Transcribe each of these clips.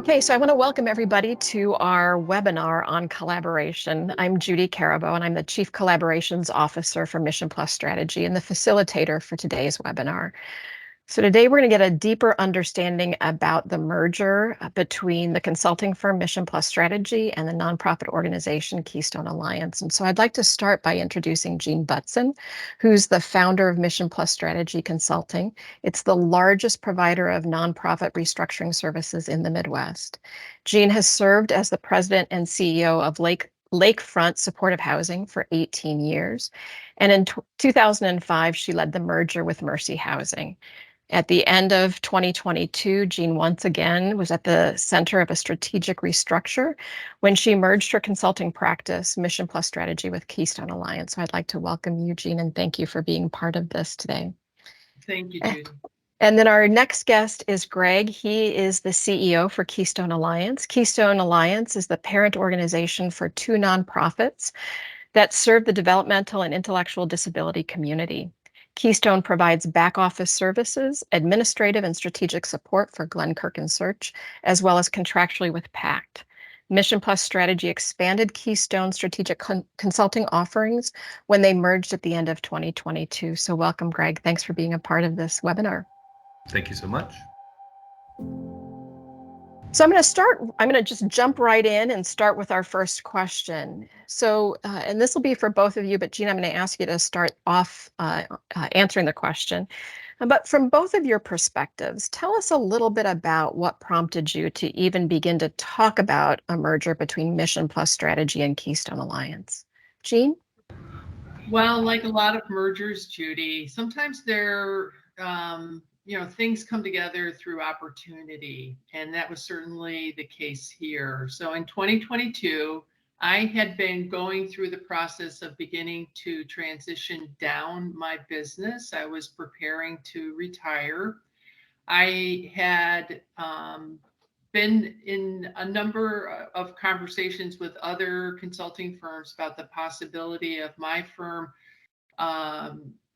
Okay, so I want to welcome everybody to our webinar on collaboration. I'm Judy Carabo, and I'm the Chief Collaborations Officer for Mission+Strategy and the facilitator for today's webinar. So today we're going to get a deeper understanding about the merger between the consulting firm Mission+Strategy and the nonprofit organization Keystone Alliance. And so I'd like to start by introducing Jean Butzen, who's the founder of Mission+Strategy Consulting. It's the largest provider of nonprofit restructuring services in the Midwest. Jean has served as the president and CEO of Lakefront Supportive Housing for 18 years. And in 2005, she led the merger with Mercy Housing. At the end of 2022, Jean once again was at the center of a strategic restructure when she merged her consulting practice, Mission+Strategy, with Keystone Alliance. So I'd like to welcome you, Jean, and thank you for being part of this today. Thank you, Judy. And then our next guest is Greg. He is the CEO for Keystone Alliance. Keystone Alliance is the parent organization for two nonprofits that serve the developmental and intellectual disability community. Keystone provides back office services, administrative and strategic support for Glenkirk and Search, as well as contractually with PACT. Mission+Strategy expanded Keystone strategic consulting offerings when they merged at the end of 2022. So welcome, Greg. Thanks for being a part of this webinar. Thank you so much. So I'm going to just jump right in and start with our first question. So, and this will be for both of you, but Jean, I'm going to ask you to start off answering the question. But from both of your perspectives, tell us a little bit about what prompted you to even begin to talk about a merger between Mission+Strategy and Keystone Alliance. Jean? Well, like a lot of mergers, Judy, sometimes they're things come together through opportunity, and that was certainly the case here. So in 2022, I had been going through the process of beginning to transition down my business. I was preparing to retire. I had been in a number of conversations with other consulting firms about the possibility of my firm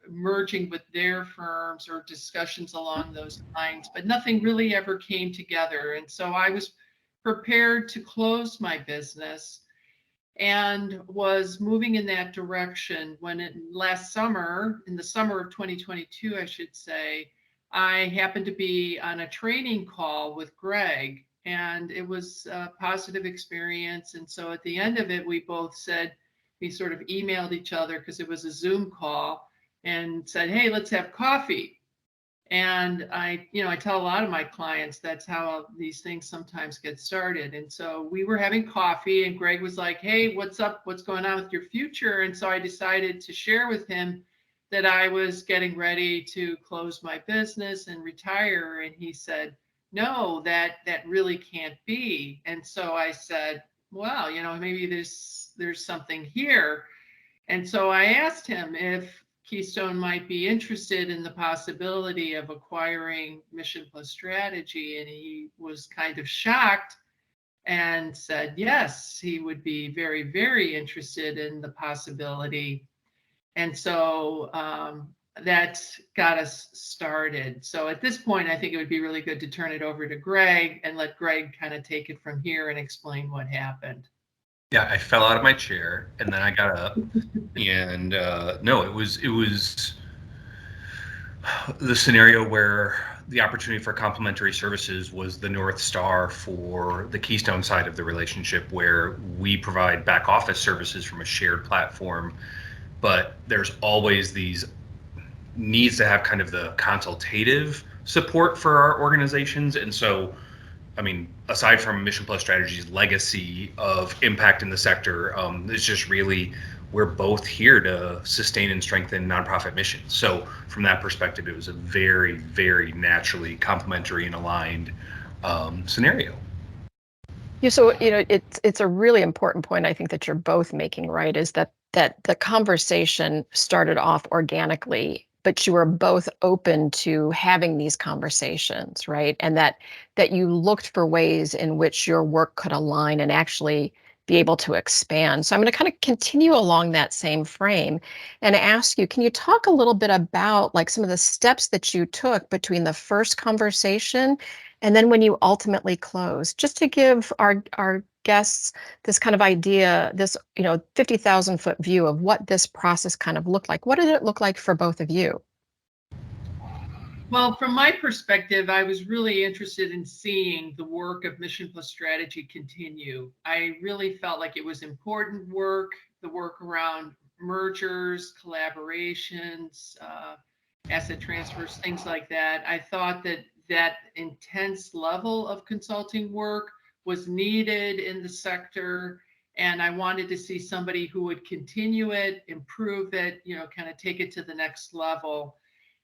merging with their firms or discussions along those lines, but nothing really ever came together. And so I was prepared to close my business and was moving in that direction when last summer, in the summer of 2022, I should say, I happened to be on a training call with Greg, and it was a positive experience. And so at the end of it, we sort of emailed each other because it was a Zoom call, and said, hey, let's have coffee. And I tell a lot of my clients that's how these things sometimes get started. And so we were having coffee, and Greg was like, hey, what's up? What's going on with your future? And so I decided to share with him that I was getting ready to close my business and retire. And he said, no, that really can't be. And so I said, well, maybe there's something here. And so I asked him if Keystone might be interested in the possibility of acquiring Mission+Strategy, and he was kind of shocked and said yes, he would be very, very interested in the possibility. And so that got us started. So at this point, I think it would be really good to turn it over to Greg and let Greg kind of take it from here and explain what happened. Yeah, I fell out of my chair and then I got up, and no, it was the scenario where the opportunity for complementary services was the North Star for the Keystone side of the relationship, where we provide back office services from a shared platform, but there's always these needs to have kind of the consultative support for our organizations. And so, I mean, aside from Mission+Strategy's legacy of impact in the sector, it's just really, we're both here to sustain and strengthen nonprofit missions. So from that perspective, it was a very, very naturally complementary and aligned scenario. Yeah, so it's a really important point I think that you're both making, right? Is that the conversation started off organically, but you were both open to having these conversations, right? And that you looked for ways in which your work could align and actually be able to expand. So I'm going to kind of continue along that same frame and ask you, can you talk a little bit about like some of the steps that you took between the first conversation And then when you ultimately close, just to give our guests this kind of idea, this 50,000-foot view of what this process kind of looked like. What did it look like for both of you? Well, from my perspective, I was really interested in seeing the work of Mission+Strategy continue. I really felt like it was important work, the work around mergers, collaborations, asset transfers, things like that. I thought that that intense level of consulting work was needed in the sector. And I wanted to see somebody who would continue it, improve it, kind of take it to the next level.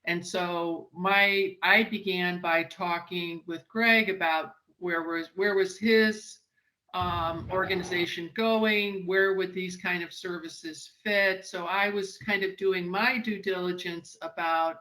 And so I began by talking with Greg about where was his organization going, where would these kind of services fit. So I was kind of doing my due diligence about,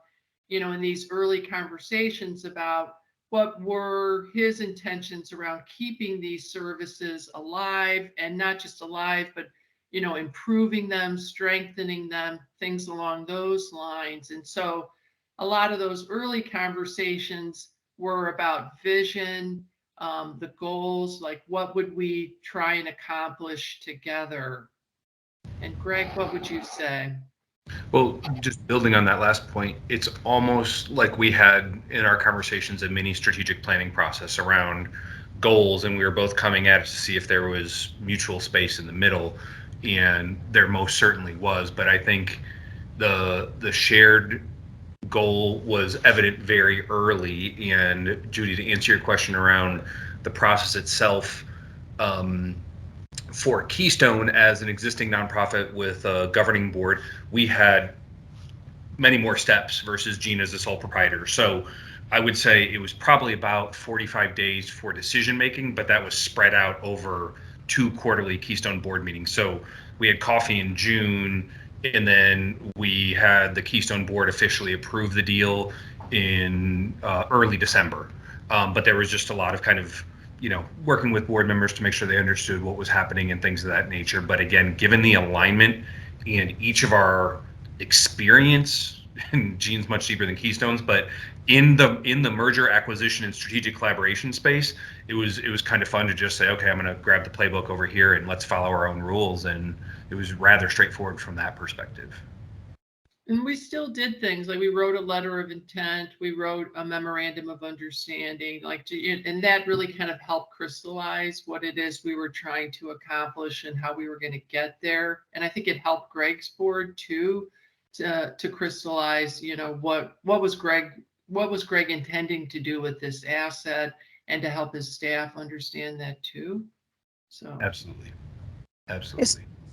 in these early conversations about what were his intentions around keeping these services alive, and not just alive, but improving them, strengthening them, things along those lines. And so a lot of those early conversations were about vision, the goals, like what would we try and accomplish together. And Greg, what would you say? Well, just building on that last point, it's almost like we had in our conversations a mini strategic planning process around goals, and we were both coming at it to see if there was mutual space in the middle, and there most certainly was. But I think the shared goal was evident very early. And Judy, to answer your question around the process itself, for Keystone as an existing nonprofit with a governing board, we had many more steps versus Jean as a sole proprietor. So I would say it was probably about 45 days for decision making, but that was spread out over 2 quarterly Keystone board meetings. So we had coffee in June, and then we had the Keystone board officially approve the deal in early December. But there was just a lot of kind of working with board members to make sure they understood what was happening and things of that nature. But again, given the alignment and each of our experience, and Jean's much deeper than Keystone's, but in the merger, acquisition, and strategic collaboration space, it was kind of fun to just say, okay, I'm going to grab the playbook over here and let's follow our own rules. And it was rather straightforward from that perspective. And we still did things like we wrote a letter of intent, we wrote a memorandum of understanding, and that really kind of helped crystallize what it is we were trying to accomplish and how we were going to get there. And I think it helped Greg's board too to crystallize, what was Greg intending to do with this asset, and to help his staff understand that too. So Absolutely.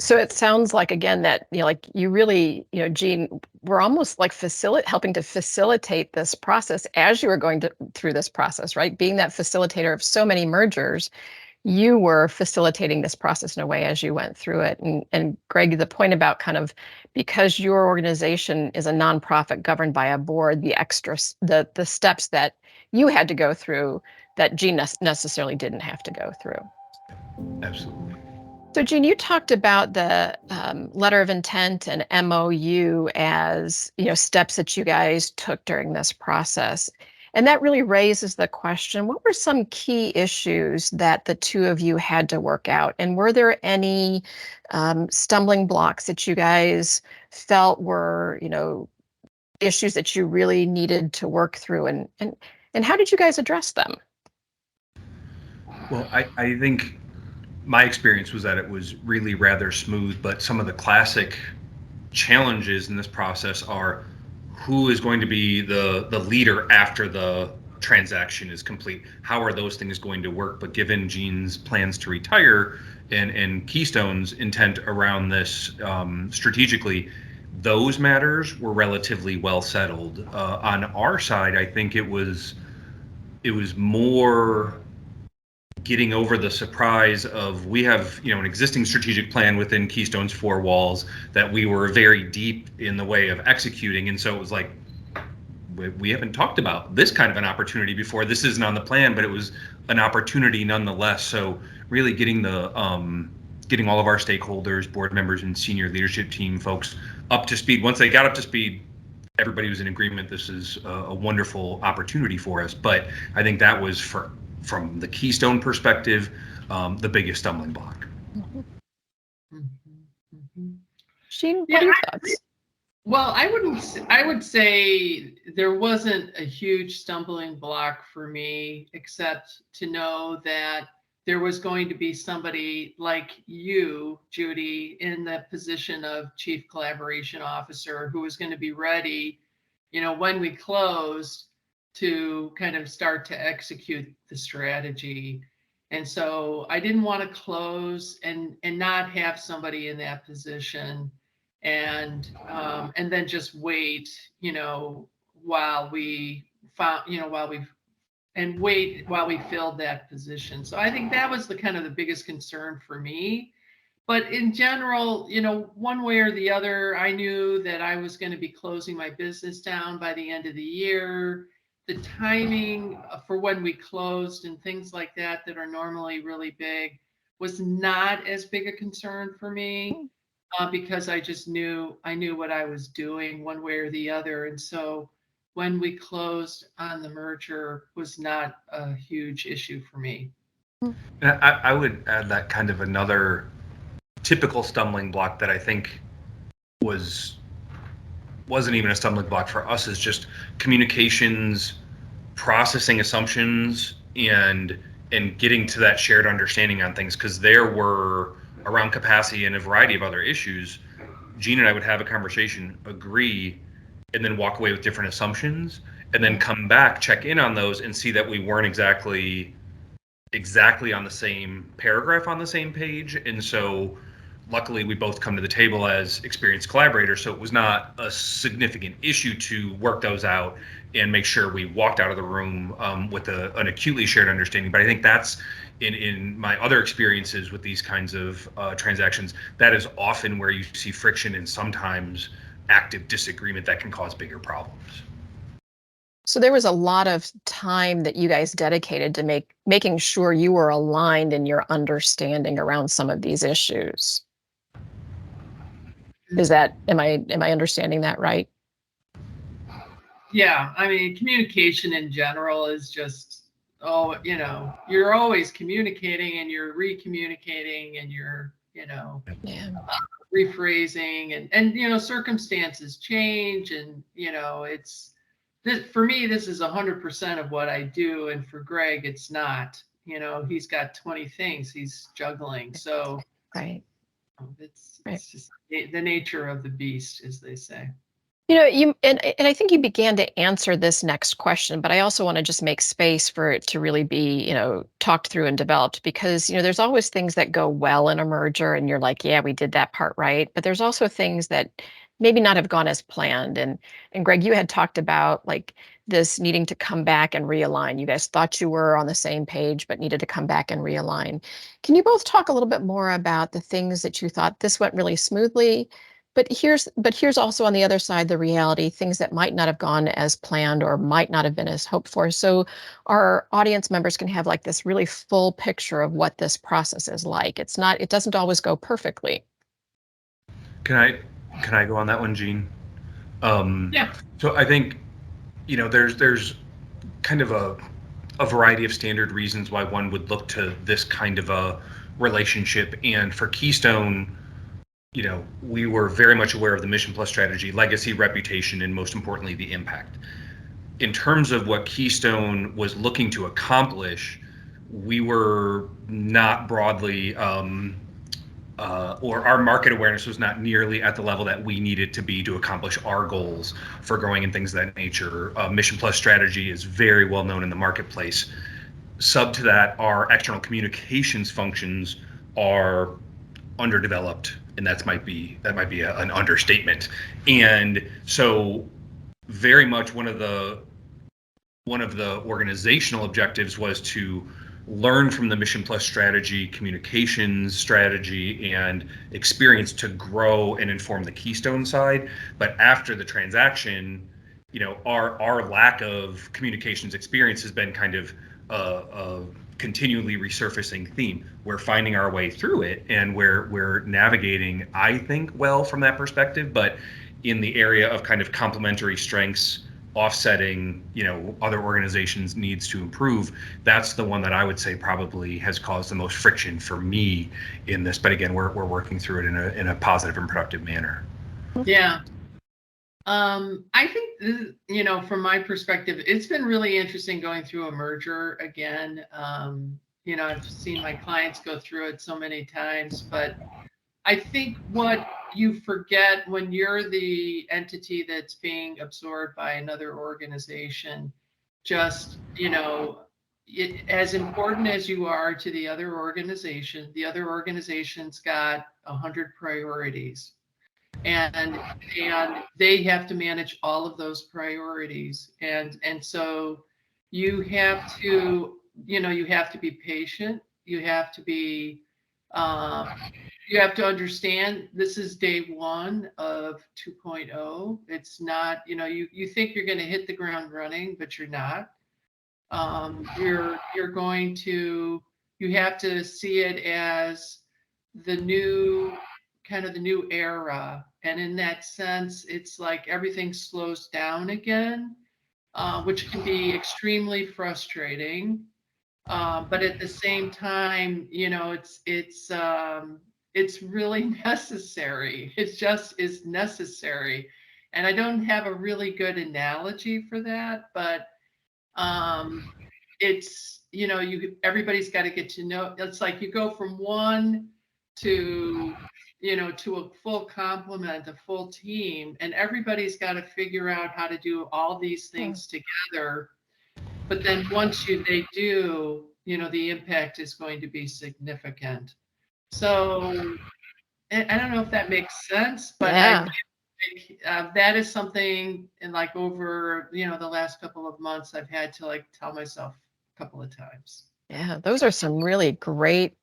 So it sounds like, again, that like you really, Jean, were almost like helping to facilitate this process as you were going through this process, right? Being that facilitator of so many mergers, you were facilitating this process in a way as you went through it. And Greg, the point about kind of, because your organization is a nonprofit governed by a board, the steps that you had to go through that Jean necessarily didn't have to go through. Absolutely. So, Jean, you talked about the letter of intent and MOU as steps that you guys took during this process, and that really raises the question: what were some key issues that the two of you had to work out, and were there any stumbling blocks that you guys felt were issues that you really needed to work through, and how did you guys address them? Well, I think my experience was that it was really rather smooth, but some of the classic challenges in this process are who is going to be the leader after the transaction is complete. How are those things going to work? But given Jean's plans to retire and Keystone's intent around this strategically, those matters were relatively well settled. On our side, I think it was more getting over the surprise of, we have an existing strategic plan within Keystone's 4 walls that we were very deep in the way of executing, and so it was like, we haven't talked about this kind of an opportunity before. This isn't on the plan, but it was an opportunity nonetheless. So really getting getting all of our stakeholders, board members, and senior leadership team folks up to speed. Once they got up to speed, everybody was in agreement this is a wonderful opportunity for us. But I think that was, from the Keystone perspective, the biggest stumbling block. Mhm. Mhm. Jean, what Yeah, are your thoughts? well, I would say there wasn't a huge stumbling block for me, except to know that there was going to be somebody like you, Judy, in the position of Chief Collaboration Officer who was going to be ready, when we closed, to kind of start to execute the strategy. And so I didn't want to close and not have somebody in that position, and then just wait, while we found, while we filled that position. So I think that was the kind of the biggest concern for me. But in general, one way or the other, I knew that I was going to be closing my business down by the end of the year. The timing for when we closed and things like that are normally really big was not as big a concern for me, because I knew what I was doing one way or the other. And so when we closed on the merger was not a huge issue for me. And I would add that kind of another typical stumbling block that I think wasn't even a stumbling block for us is just communications, processing assumptions, and getting to that shared understanding on things, because there were, around capacity and a variety of other issues, Gene and I would have a conversation, agree, and then walk away with different assumptions, and then come back, check in on those, and see that we weren't exactly on the same paragraph, on the same page. And so luckily we both come to the table as experienced collaborators, so it was not a significant issue to work those out and make sure we walked out of the room with an acutely shared understanding. But I think that's, in my other experiences with these kinds of transactions, that is often where you see friction and sometimes active disagreement that can cause bigger problems. So there was a lot of time that you guys dedicated to making sure you were aligned in your understanding around some of these issues. Am I understanding that right? Yeah, I mean, communication in general is just, you're always communicating and you're recommunicating and you're, Yeah. rephrasing, and circumstances change, and it's this, for me, this is 100% of what I do, and for Greg it's not. He's got 20 things he's juggling, so Right. it's Right. just the nature of the beast, as they say. And I think you began to answer this next question, but I also want to just make space for it to really be, talked through and developed, because, there's always things that go well in a merger and you're like, yeah, we did that part right. But there's also things that maybe not have gone as planned. And Greg, you had talked about like this needing to come back and realign. You guys thought you were on the same page, but needed to come back and realign. Can you both talk a little bit more about the things that you thought this went really smoothly? But here's also on the other side the reality, things that might not have gone as planned or might not have been as hoped for. So our audience members can have like this really full picture of what this process is like. It doesn't always go perfectly. Can I go on that one, Gene? Yeah. So I think, there's kind of a variety of standard reasons why one would look to this kind of a relationship. And for Keystone, we were very much aware of the Mission+Strategy legacy, reputation, and most importantly, the impact. In terms of what Keystone was looking to accomplish, we were not broadly, or our market awareness was not nearly at the level that we needed to be to accomplish our goals for growing and things of that nature. Mission+Strategy is very well known in the marketplace. Sub to that, our external communications functions are underdeveloped, and that might be an understatement. And so, very much one of the organizational objectives was to learn from the Mission+Strategy communications strategy and experience to grow and inform the Keystone side. But after the transaction, our lack of communications experience has been kind of a continually resurfacing theme. We're finding our way through it, and we're navigating, I think, well from that perspective. But in the area of kind of complementary strengths, offsetting, other organizations' needs to improve. That's the one that I would say probably has caused the most friction for me in this. But again, we're working through it in a positive and productive manner. Yeah. I think, from my perspective, it's been really interesting going through a merger again. I've seen my clients go through it so many times, but I think what you forget when you're the entity that's being absorbed by another organization, just, as important as you are to the other organization's got 100 priorities. And they have to manage all of those priorities. And so you have to, you have to be patient. You have to be, you have to understand this is day one of 2.0. It's not, you think you're going to hit the ground running, but you're not. You're going to, you have to see it as the new era. And in that sense, it's like everything slows down again, which can be extremely frustrating. But at the same time, it's really necessary. It just is necessary. And I don't have a really good analogy for that, but it's, everybody's got to get to know. It's like you go from one to to a full complement, a full team, and everybody's got to figure out how to do all these things together. But then once they do, the impact is going to be significant. So I don't know if that makes sense, but Yeah. I think that is something, and like over the last couple of months, I've had to like tell myself a couple of times. Yeah, those are some really great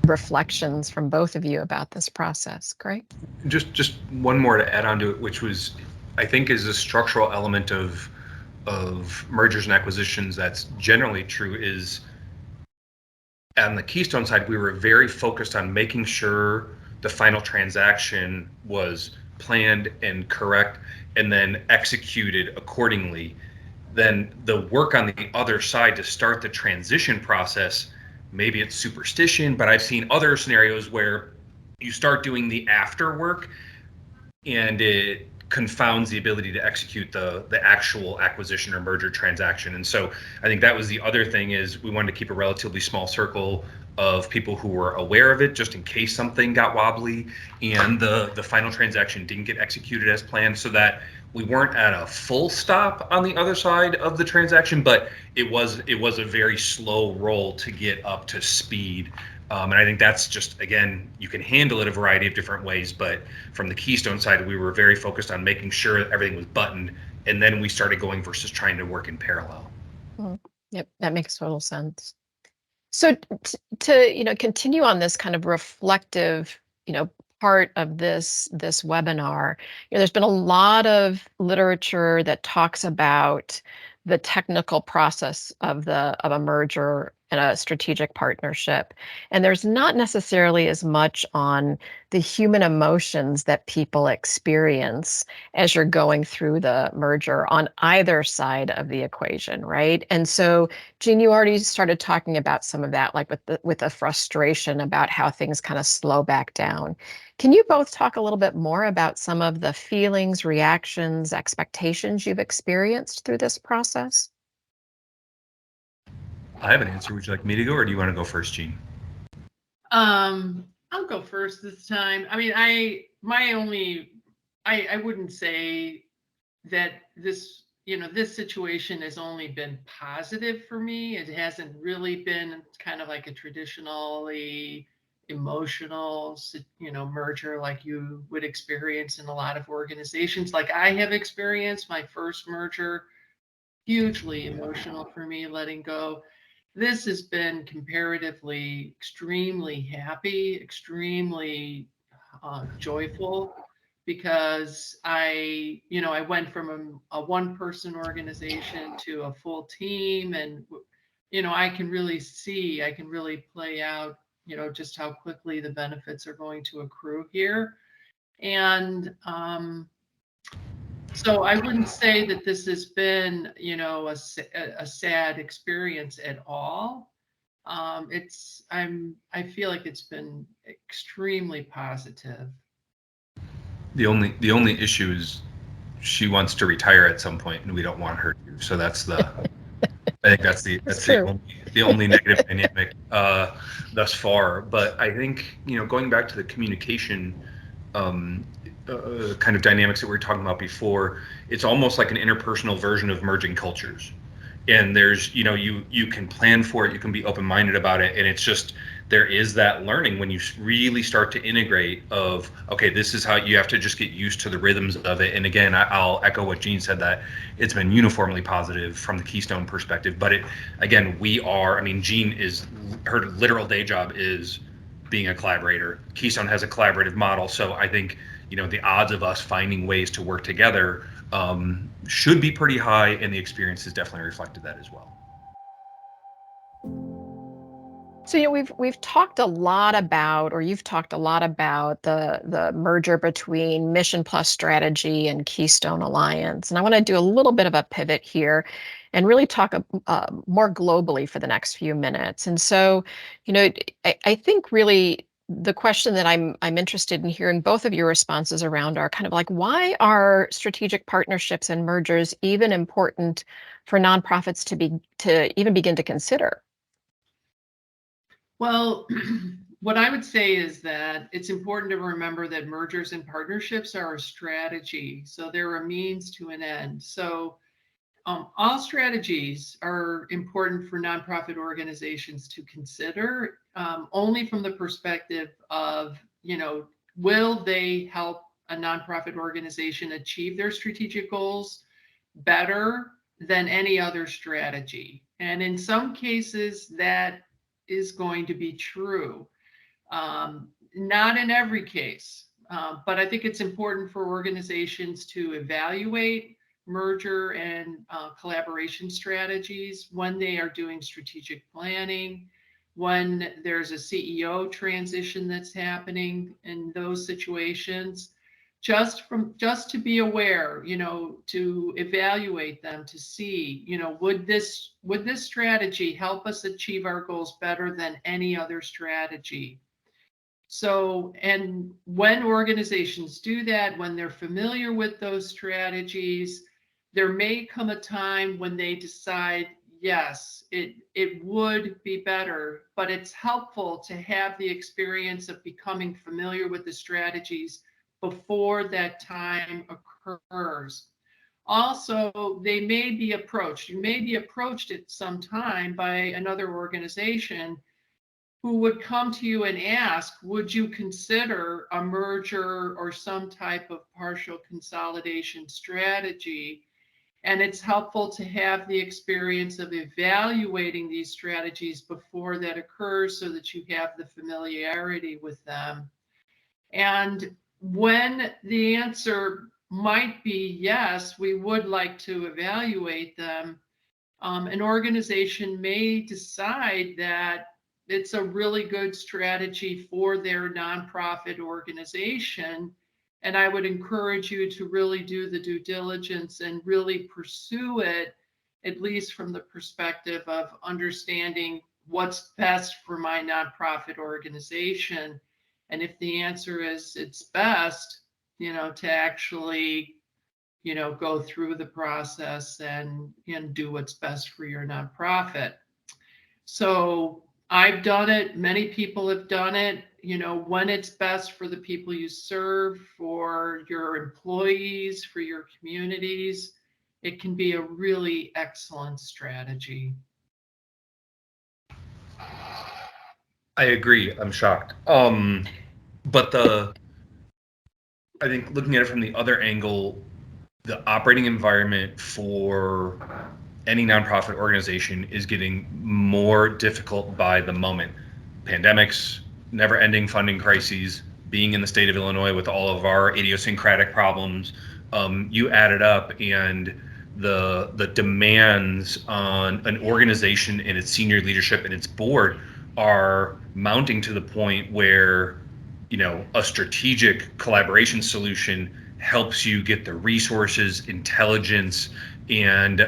reflections from both of you about this process. Great. Just one more to add on to it, which was, I think, is a structural element of mergers and acquisitions that's generally true, is on the Keystone side, we were very focused on making sure the final transaction was planned and correct and then executed accordingly. Then the work on the other side to start the transition process, maybe it's superstition, but I've seen other scenarios where you start doing the after work and it confounds the ability to execute the actual acquisition or merger transaction. And so I think that was the other thing, is we wanted to keep a relatively small circle of people who were aware of it, just in case something got wobbly and the final transaction didn't get executed as planned, so that we weren't at a full stop on the other side of the transaction, but it was a very slow roll to get up to speed. And I think that's just, again, you can handle it a variety of different ways, but from the Keystone side, we were very focused on making sure that everything was buttoned, and then we started going versus trying to work in parallel. Yep, that makes total sense. So to continue on this kind of reflective part of this webinar, there's been a lot of literature that talks about the technical process of a merger and a strategic partnership, and there's not necessarily as much on the human emotions that people experience as you're going through the merger on either side of the equation, right? And so Jean, you already started talking about some of that, like with the frustration about how things kind of slow back down. Can you both talk a little bit more about some of the feelings, reactions, expectations you've experienced through this process? I have an answer. Would you like me to go, or do you want to go first, Jean? I'll go first this time. I mean, I wouldn't say that this situation has only been positive for me. It hasn't really been kind of like a traditionally emotional, merger like you would experience in a lot of organizations. Like I have experienced my first merger, hugely emotional for me, letting go. This has been comparatively extremely happy, extremely joyful, because I went from a one-person organization to a full team, and I can really play out, just how quickly the benefits are going to accrue here. And So I wouldn't say that this has been, a sad experience at all. I feel like it's been extremely positive. The only issue is she wants to retire at some point, and we don't want her to. So I think that's the only negative dynamic thus far. But I think going back to the communication um, kind of dynamics that we were talking about before, it's almost like an interpersonal version of merging cultures. And there's you can plan for it, you can be open-minded about it, and it's just there is that learning when you really start to integrate of, okay, this is how you have to just get used to the rhythms of it. And again, I'll echo what Jean said, that it's been uniformly positive from the Keystone perspective. But Jean is, her literal day job is being a collaborator. Keystone has a collaborative model. So I think, the odds of us finding ways to work together should be pretty high, and the experience has definitely reflected that as well. So we've talked a lot about, or you've talked a lot about the merger between Mission+Strategy and Keystone Alliance, and I want to do a little bit of a pivot here, and really talk more globally for the next few minutes. And so, I think really the question that I'm interested in hearing both of your responses around are kind of like, why are strategic partnerships and mergers even important for nonprofits to even begin to consider? Well, what I would say is that it's important to remember that mergers and partnerships are a strategy. So they're a means to an end. So all strategies are important for nonprofit organizations to consider, only from the perspective of, will they help a nonprofit organization achieve their strategic goals better than any other strategy? And in some cases, that is going to be true. Not in every case, but I think it's important for organizations to evaluate merger and collaboration strategies when they are doing strategic planning, when there's a CEO transition that's happening in those situations, just to be aware, to evaluate them, to see, would this strategy help us achieve our goals better than any other strategy? So, and when organizations do that, when they're familiar with those strategies, there may come a time when they decide, yes, it would be better, but it's helpful to have the experience of becoming familiar with the strategies before that time occurs. Also, you may be approached at some time by another organization who would come to you and ask, would you consider a merger or some type of partial consolidation strategy? And it's helpful to have the experience of evaluating these strategies before that occurs, so that you have the familiarity with them. And when the answer might be yes, we would like to evaluate them, an organization may decide that it's a really good strategy for their nonprofit organization. And I would encourage you to really do the due diligence and really pursue it, at least from the perspective of understanding what's best for my nonprofit organization. And if the answer is it's best, to actually, go through the process and do what's best for your nonprofit. So I've done it. Many people have done it. When it's best for the people you serve, for your employees, for your communities, it can be a really excellent strategy. I agree. I'm shocked. But I think looking at it from the other angle, the operating environment for any nonprofit organization is getting more difficult by the moment. Pandemics, never-ending funding crises, being in the state of Illinois with all of our idiosyncratic problems, you add it up, and the demands on an organization and its senior leadership and its board are mounting to the point where a strategic collaboration solution helps you get the resources, intelligence, and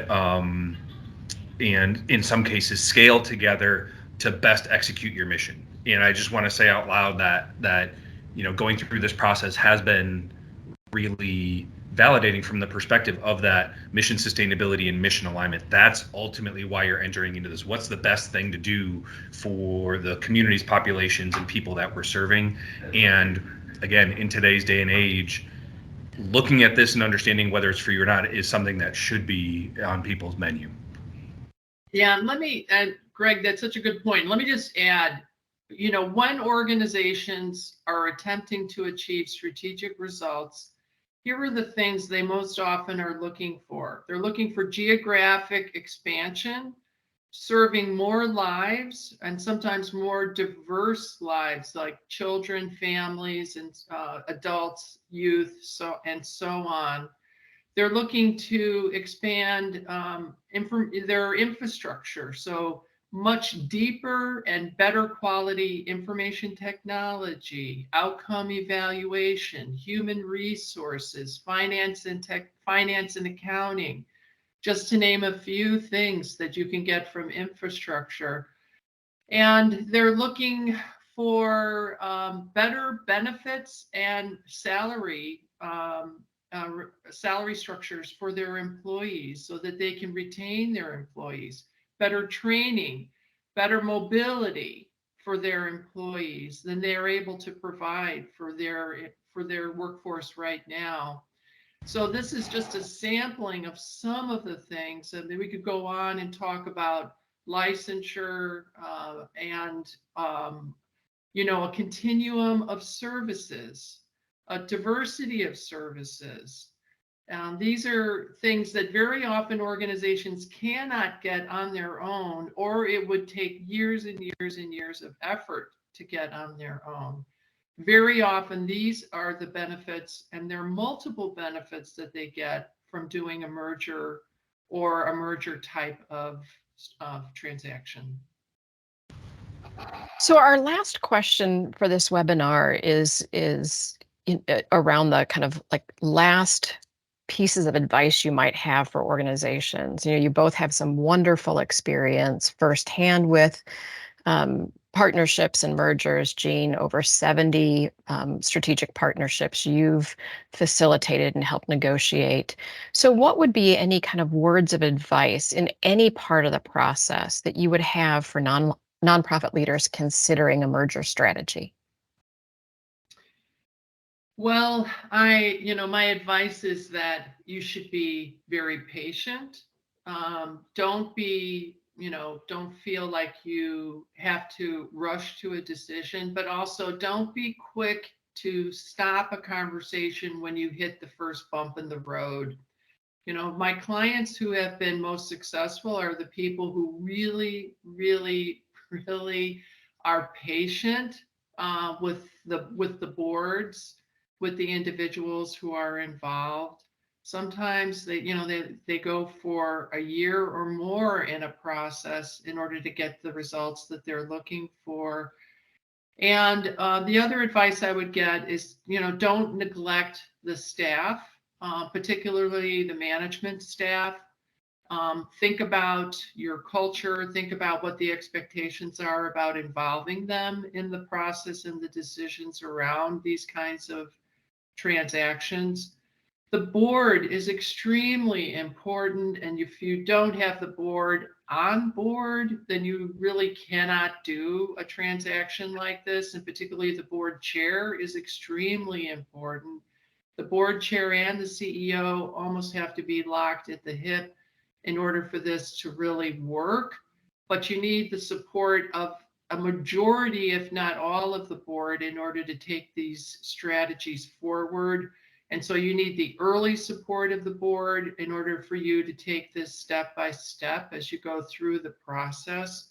in some cases scale together to best execute your mission. And I just want to say out loud that going through this process has been really validating from the perspective of that mission sustainability and mission alignment. That's ultimately why you're entering into this. What's the best thing to do for the communities, populations, and people that we're serving? And again, in today's day and age, looking at this and understanding whether it's for you or not is something that should be on people's menu. Yeah, and Greg, that's such a good point. Let me just add, when organizations are attempting to achieve strategic results, here are the things they most often are looking for. They're looking for geographic expansion, serving more lives, and sometimes more diverse lives, like children, families, and adults, youth, so on. They're looking to expand their infrastructure, so much deeper and better quality information technology, outcome evaluation, human resources, finance and accounting, just to name a few things that you can get from infrastructure. And they're looking for better benefits and salary structures for their employees so that they can retain their employees, better training, better mobility for their employees than they're able to provide for their workforce right now. So this is just a sampling of some of the things, and then we could go on and talk about licensure and a continuum of services, a diversity of services. These are things that very often organizations cannot get on their own, or it would take years and years and years of effort to get on their own. Very often, these are the benefits, and there are multiple benefits that they get from doing a merger or a merger type of transaction. So our last question for this webinar is around the kind of like last pieces of advice you might have for organizations. You both have some wonderful experience firsthand with partnerships and mergers. Jean, over 70 strategic partnerships you've facilitated and helped negotiate. So what would be any kind of words of advice in any part of the process that you would have for nonprofit leaders considering a merger strategy? Well, my advice is that you should be very patient. Don't feel like you have to rush to a decision, but also don't be quick to stop a conversation when you hit the first bump in the road. My clients who have been most successful are the people who really, really, really are patient with the boards, with the individuals who are involved. Sometimes they go for a year or more in a process in order to get the results that they're looking for. And the other advice I would get is, don't neglect the staff, particularly the management staff. Think about your culture, think about what the expectations are about involving them in the process and the decisions around these kinds of transactions. The board is extremely important, and if you don't have the board on board, then you really cannot do a transaction like this, and particularly the board chair is extremely important. The board chair and the CEO almost have to be locked at the hip in order for this to really work, but you need the support of a majority, if not all of the board, in order to take these strategies forward. And so you need the early support of the board in order for you to take this step by step as you go through the process.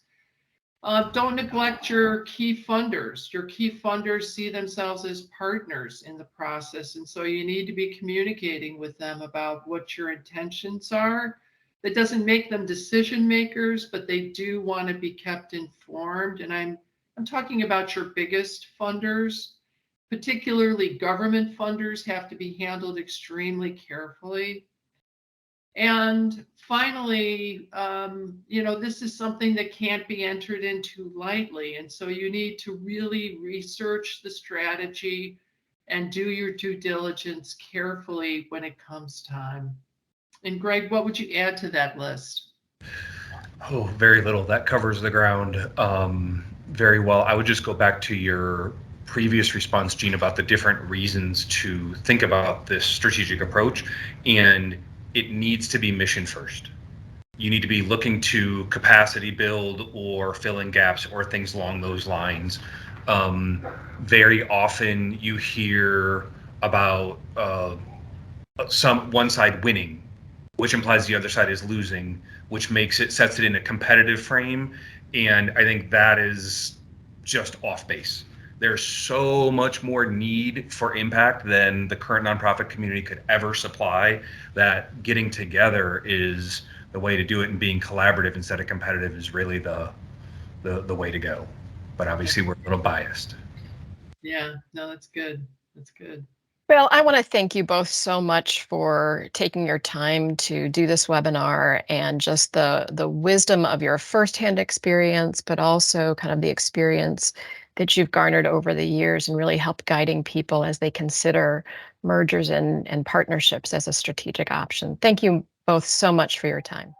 Don't neglect your key funders. Your key funders see themselves as partners in the process. And so you need to be communicating with them about what your intentions are. That doesn't make them decision makers, but they do want to be kept informed. And I'm talking about your biggest funders. Particularly government funders have to be handled extremely carefully. And finally, this is something that can't be entered into lightly. And so you need to really research the strategy and do your due diligence carefully when it comes time. And Greg, what would you add to that list? Oh, very little. That covers the ground very well. I would just go back to your previous response, Jean, about the different reasons to think about this strategic approach. And it needs to be mission first. You need to be looking to capacity build or fill in gaps or things along those lines. Very often you hear about one side winning, which implies the other side is losing, which sets it in a competitive frame. And I think that is just off base. There's so much more need for impact than the current nonprofit community could ever supply, that getting together is the way to do it, and being collaborative instead of competitive is really the way to go. But obviously we're a little biased. Yeah, no, that's good. That's good. Well, I want to thank you both so much for taking your time to do this webinar, and just the wisdom of your firsthand experience, but also kind of the experience that you've garnered over the years and really helped guiding people as they consider mergers and partnerships as a strategic option. Thank you both so much for your time.